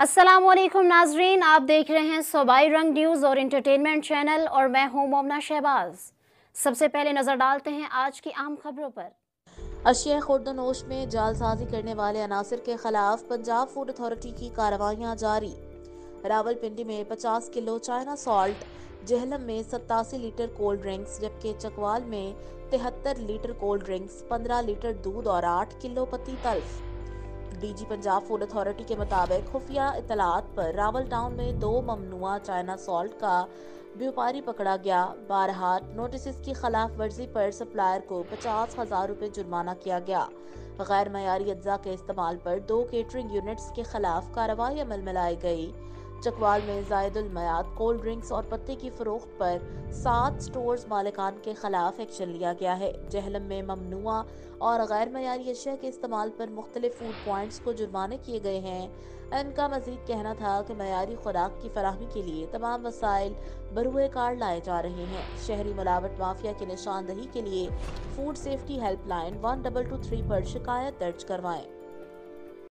अस्सलामुअलैकुम नाजरीन, आप देख रहे हैं सूबाई रंग न्यूज़ और इंटरटेनमेंट चैनल और मैं हूं मोमना शहबाज। सबसे पहले नजर डालते हैं आज की अहम खबरों पर। अशिया खुर्दनोश में जालसाजी करने वाले अनासर के खिलाफ पंजाब फूड अथॉरिटी की कार्रवाइयां जारी। रावलपिंडी में 50 किलो चाइना सॉल्ट, जेहलम में 87 लीटर कोल्ड ड्रिंक्स, जबकि चकवाल में 73 लीटर कोल्ड ड्रिंक्स, 15 लीटर दूध और 8 किलो पत्ती तल्फ। डीजी पंजाब फूड अथॉरिटी के मुताबिक खुफिया इतलात पर रावल टाउन में 2 ममनुआ चाइना सॉल्ट का व्यापारी पकड़ा गया। बारहा नोटिस की खिलाफ वर्जी पर सप्लायर को 50,000 रुपये जुर्माना किया गया। गैर मयारी अज्जा के इस्तेमाल पर 2 केटरिंग यूनिट्स के खिलाफ कार्रवाई अमल में लाई गई। चकवाल में जायदुल मयाद कोल्ड ड्रिंक्स और पत्ते की फरोख्त पर 7 स्टोर्स मालिकान के खिलाफ एक्शन लिया गया है। जहलम में ममनुआ और गैर मयारी अशिया के इस्तेमाल पर मुख्तलिफ फूड पॉइंट्स को जुर्माने किए गए हैं। इनका मजीद कहना था कि मयारी खुराक की फराहमी के लिए तमाम वसाइल बरूए कार लाए जा रहे हैं। शहरी मिलावट माफिया की निशानदही के लिए फूड सेफ्टी हेल्पलाइन 1223 पर शिकायत दर्ज करवाएं।